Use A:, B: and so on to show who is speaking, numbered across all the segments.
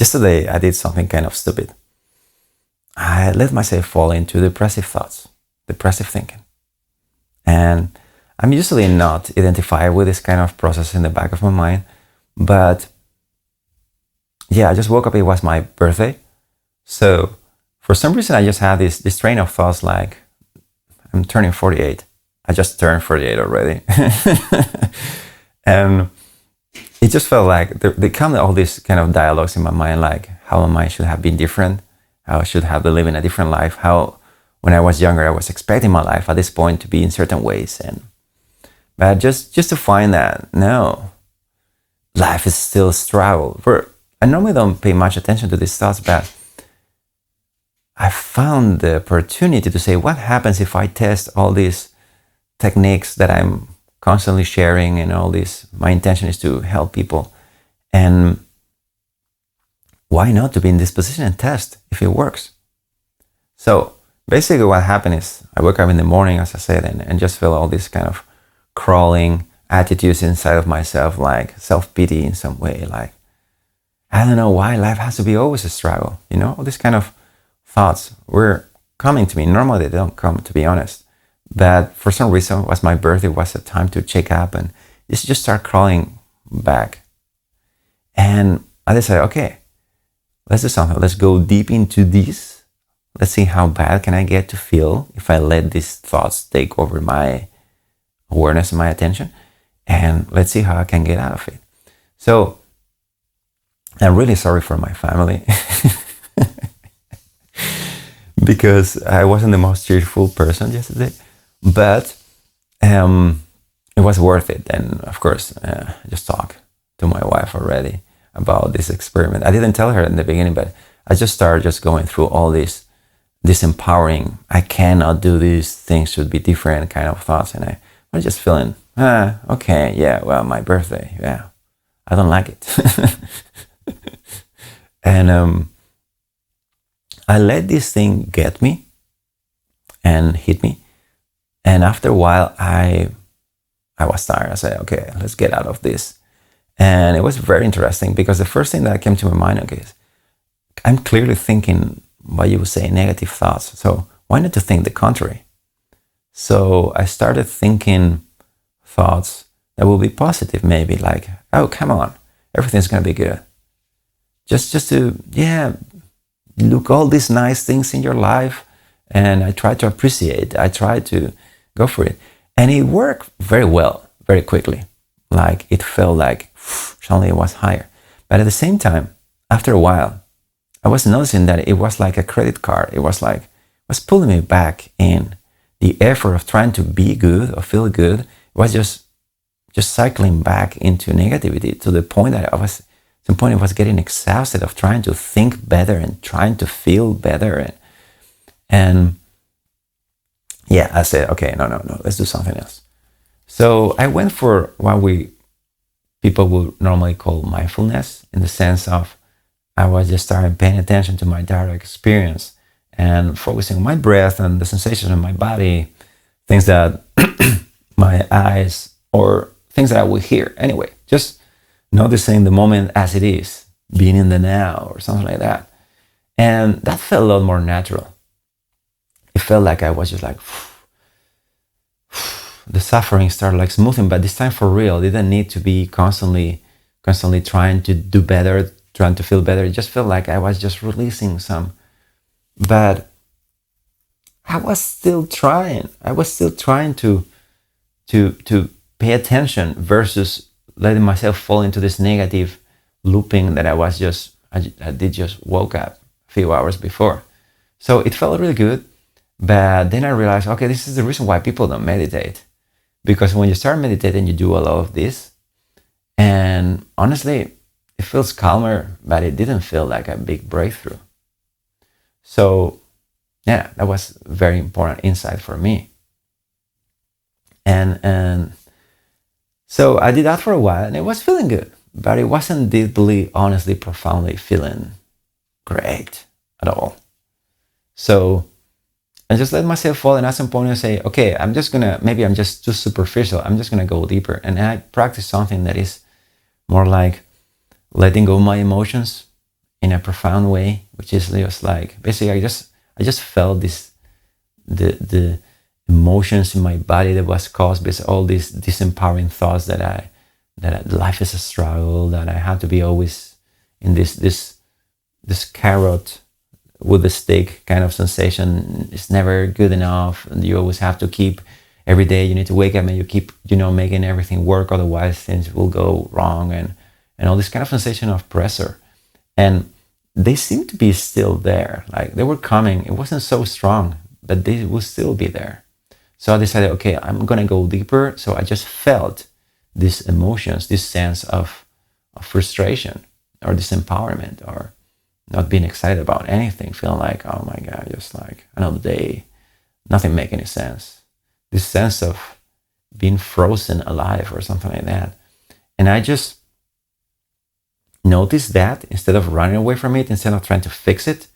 A: Yesterday, I did something kind of stupid. I let myself fall into depressive thoughts, depressive thinking. And I'm usually not identified with this kind of process in the back of my mind. But yeah, I just woke up, it was my birthday. So for some reason, I just had this train of thoughts like, I'm turning 48. I just turned 48 already. And it just felt like there come all these kind of dialogues in my mind, like how I should have been different, how I should have been living a different life, how when I was younger, I was expecting my life at this point to be in certain ways. But just to find that, no, life is still a struggle. I normally don't pay much attention to these thoughts, but I found the opportunity to say, what happens if I test all these techniques that I'm constantly sharing and all this? My intention is to help people. And why not to be in this position and test if it works? So basically what happened is I woke up in the morning, as I said, and just feel all these kind of crawling attitudes inside of myself, like self-pity in some way. Like, I don't know why life has to be always a struggle. All these kind of thoughts were coming to me. Normally they don't come, to be honest. But for some reason, it was my birthday, was a time to check up and just start crawling back. And I decided, okay, let's do something. Let's go deep into this. Let's see how bad can I get to feel if I let these thoughts take over my awareness and my attention. And let's see how I can get out of it. So I'm really sorry for my family because I wasn't the most cheerful person yesterday. But it was worth it. And of course, I just talked to my wife already about this experiment. I didn't tell her in the beginning, but I just started just going through all this empowering, I cannot do these, things should be different kind of thoughts. And I was just feeling, okay, yeah, well, my birthday, yeah, I don't like it. And I let this thing get me and hit me. And after a while, I was tired. I said, okay, let's get out of this. And it was very interesting because the first thing that came to my mind, okay, is I'm clearly thinking what you would say negative thoughts. So why not to think the contrary? So I started thinking thoughts that will be positive, maybe like, oh, come on, everything's going to be good. Just to, yeah, look all these nice things in your life. And I try to appreciate, I try to go for it. And it worked very well, very quickly. Like it felt like suddenly it was higher. But at the same time, after a while, I was noticing that it was like a credit card. It was pulling me back in. The effort of trying to be good or feel good was just cycling back into negativity to the point that I was getting exhausted of trying to think better and trying to feel better. And yeah, I said, okay, no, let's do something else. So I went for what people would normally call mindfulness, in the sense of I was just starting paying attention to my direct experience and focusing on my breath and the sensations in my body, things that my eyes, or things that I would hear. Anyway, just noticing the moment as it is, being in the now or something like that. And that felt a lot more natural. It felt like I was just like, the suffering started like smoothing, but this time for real. It didn't need to be constantly trying to do better, trying to feel better. It just felt like I was just releasing some. But I was still trying. I was still trying to pay attention versus letting myself fall into this negative looping that I did just woke up a few hours before. So it felt really good. But then I realized, okay, this is the reason why people don't meditate. Because when you start meditating, you do a lot of this. And honestly, it feels calmer, but it didn't feel like a big breakthrough. So yeah, that was a very important insight for me. And so I did that for a while and it was feeling good, but it wasn't deeply, honestly, profoundly feeling great at all. So I just let myself fall, and at some point I say, okay, maybe I'm just too superficial. I'm just gonna go deeper. And I practice something that is more like letting go of my emotions in a profound way, which is just like, basically I just felt this, the emotions in my body that was caused by all these disempowering thoughts that life is a struggle, that I have to be always in this carrot with a stick kind of sensation. It's never good enough, and you always have to keep, every day you need to wake up and you keep, making everything work, otherwise things will go wrong, and all this kind of sensation of pressure. And they seem to be still there, like they were coming. It wasn't so strong, but they will still be there. So I decided, okay, I'm gonna go deeper. So I just felt these emotions, this sense of frustration or disempowerment or not being excited about anything, feeling like, oh my God, just like another day, nothing make any sense. This sense of being frozen alive or something like that. And I just noticed that instead of running away from it, instead of trying to fix it,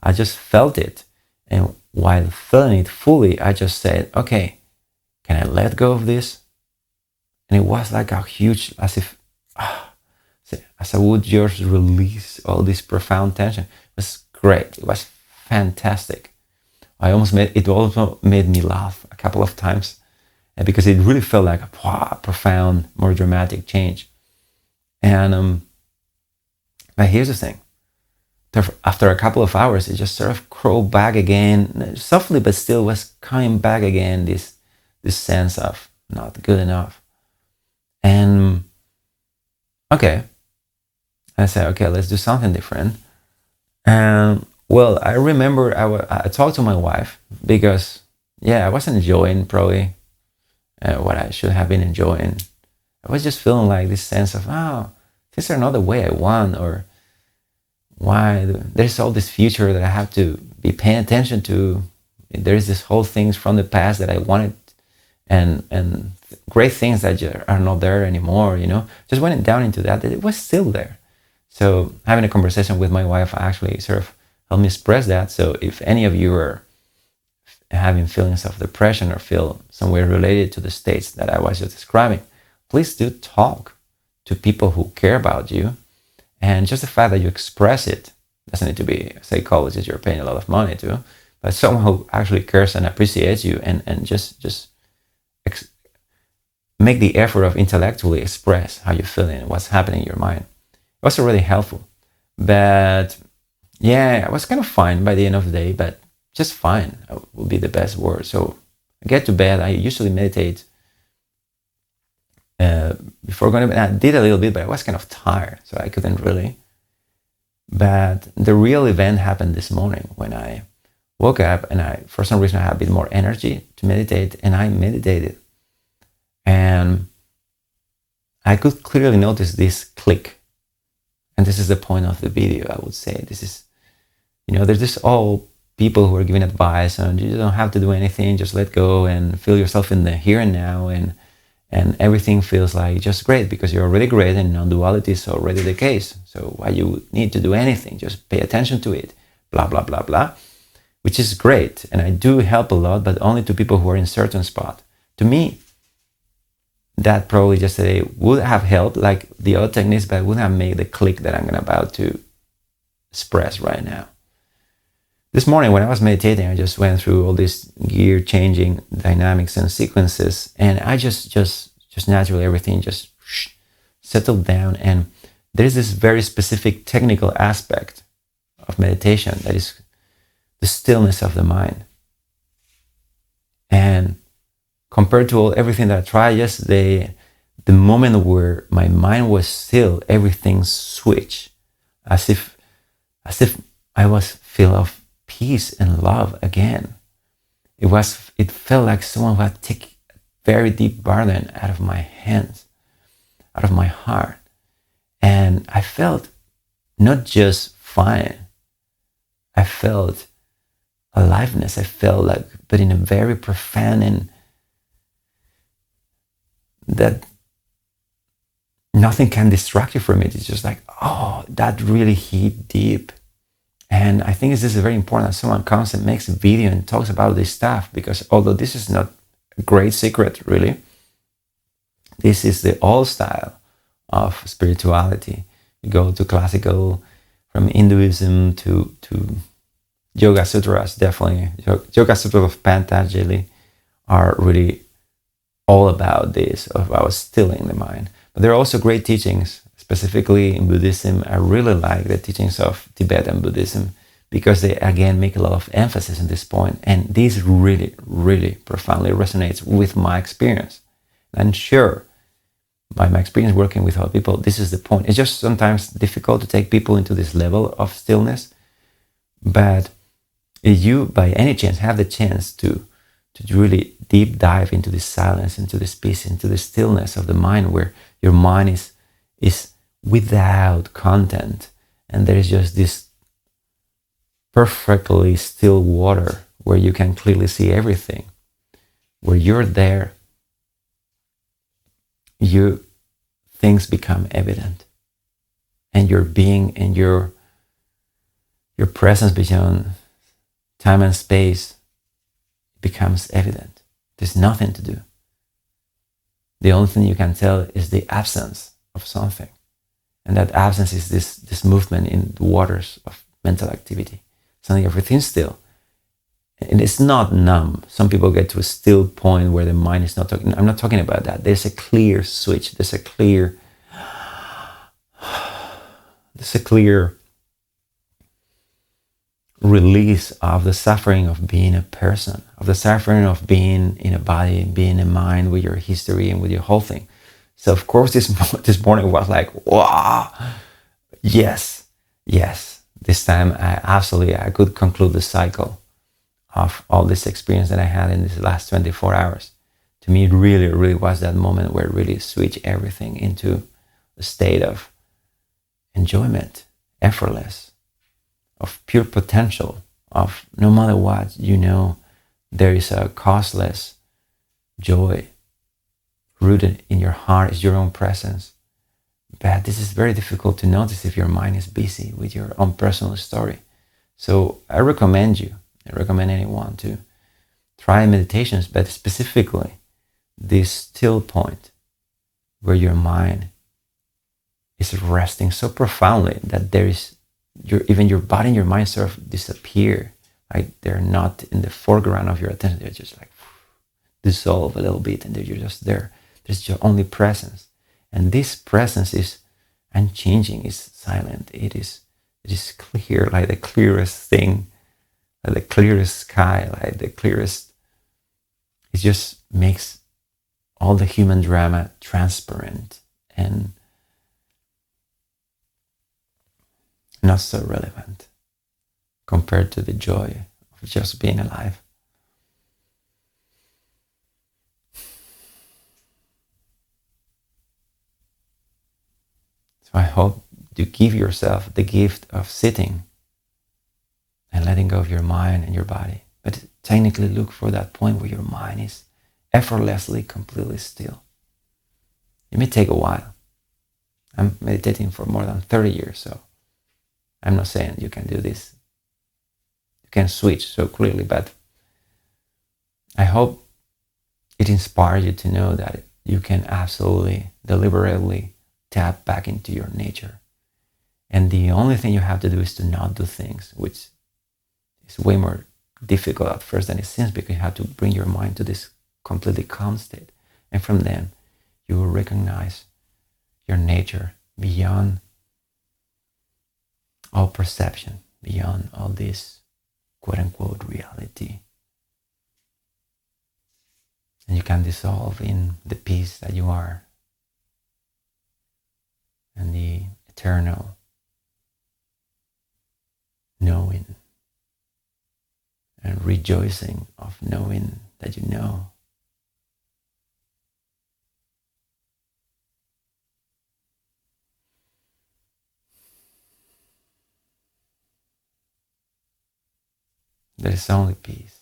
A: I just felt it. And while feeling it fully, I just said, okay, can I let go of this? And it was like a huge, as I would just release all this profound tension. It was great. It was fantastic. It also made me laugh a couple of times, because it really felt like a profound, more dramatic change. And but here's the thing. After a couple of hours, it just sort of crawled back again, softly, but still was coming back again, this sense of not good enough. And okay, I said, okay, let's do something different. And well, I remember I talked to my wife because, I wasn't enjoying probably what I should have been enjoying. I was just feeling like this sense of, things are not the way I want, or why there's all this future that I have to be paying attention to. There's this whole things from the past that I wanted, and great things that are not there anymore, just went down into that it was still there. So having a conversation with my wife actually sort of helped me express that. So if any of you are having feelings of depression or feel somewhere related to the states that I was just describing, please do talk to people who care about you. And just the fact that you express it doesn't need to be a psychologist you're paying a lot of money to, but someone who actually cares and appreciates you, and just make the effort of intellectually express how you're feeling, what's happening in your mind. It was already helpful. But I was kind of fine by the end of the day, but just fine would be the best word. So I get to bed. I usually meditate before going to bed. I did a little bit, but I was kind of tired, so I couldn't really. But the real event happened this morning when I woke up, and for some reason I had a bit more energy to meditate, and I meditated. And I could clearly notice this click. And this is the point of the video, I would say. This is, there's this all people who are giving advice, and you don't have to do anything, just let go and feel yourself in the here and now, and everything feels like just great because you're already great, and non-duality is already the case. So why you need to do anything? Just pay attention to it, blah, blah, blah, blah, which is great. And I do help a lot, but only to people who are in certain spot. To me, that probably just would have helped, like the other techniques, but wouldn't have made the click that I'm about to express right now. This morning when I was meditating, I just went through all these gear changing dynamics and sequences, and I just naturally everything just settled down. And there's this very specific technical aspect of meditation that is the stillness of the mind. And compared to everything that I tried yesterday, the moment where my mind was still, everything switched, as if I was filled of peace and love again. It felt like someone who had taken a very deep burden out of my hands, out of my heart. And I felt not just fine, I felt aliveness. I felt like, but in a very profound, and that nothing can distract you from it. It's just like, that really hit deep. And I think this is very important that someone comes and makes a video and talks about this stuff, because although this is not a great secret, really, this is the old style of spirituality. You go to classical, for from Hinduism to Yoga Sutras, definitely. Yoga Sutras of Patanjali are really all about this, about stilling the mind. But there are also great teachings, specifically in Buddhism. I really like the teachings of Tibetan Buddhism because they, again, make a lot of emphasis on this point. And this really, really profoundly resonates with my experience. And sure, by my experience working with other people, this is the point. It's just sometimes difficult to take people into this level of stillness. But if you, by any chance, have the chance to really deep dive into this silence, into this peace, into the stillness of the mind, where your mind is without content, and there is just this perfectly still water where you can clearly see everything, where you're there, things become evident, and your being and your presence beyond time and space becomes evident. There's nothing to do. The only thing you can tell is the absence of something. And that absence is this movement in the waters of mental activity. Suddenly everything's still. And it's not numb. Some people get to a still point where the mind is not talking. I'm not talking about that. There's a clear switch. There's a clear release of the suffering of being a person, of the suffering of being in a body, being a mind with your history and with your whole thing. So of course this morning was like, wow, yes. This time I could conclude the cycle of all this experience that I had in these last 24 hours. To me, it really, really was that moment where it really switched everything into a state of enjoyment, effortless, of pure potential, of no matter what, there is a causeless joy rooted in your heart, is your own presence. But this is very difficult to notice if your mind is busy with your own personal story. So I recommend anyone to try meditations, but specifically this still point where your mind is resting so profoundly that even your body and your mind sort of disappear. Like they're not in the foreground of your attention. They're just like dissolve a little bit, and you're just there. There's your only presence, and this presence is unchanging. It's silent. It is clear, like the clearest thing, like the clearest sky, like the clearest. It just makes all the human drama transparent and not so relevant compared to the joy of just being alive. So I hope you give yourself the gift of sitting and letting go of your mind and your body. But technically look for that point where your mind is effortlessly, completely still. It may take a while. I'm meditating for more than 30 years, so I'm not saying you can do this. You can switch so clearly, but I hope it inspires you to know that you can absolutely, deliberately tap back into your nature. And the only thing you have to do is to not do things, which is way more difficult at first than it seems, because you have to bring your mind to this completely calm state. And from then, you will recognize your nature beyond all perception, beyond all this quote-unquote reality. And you can dissolve in the peace that you are and the eternal knowing and rejoicing of knowing that you know. There is only peace.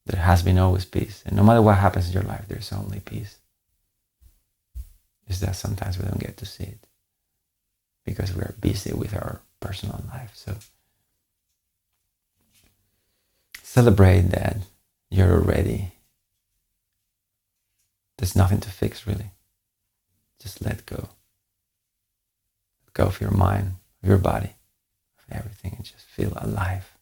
A: There has been always peace. And no matter what happens in your life, there's only peace. It's that sometimes we don't get to see it because we are busy with our personal life. So celebrate that you're ready. There's nothing to fix, really. Just let go. go of your mind, of your body, of everything, and just feel alive.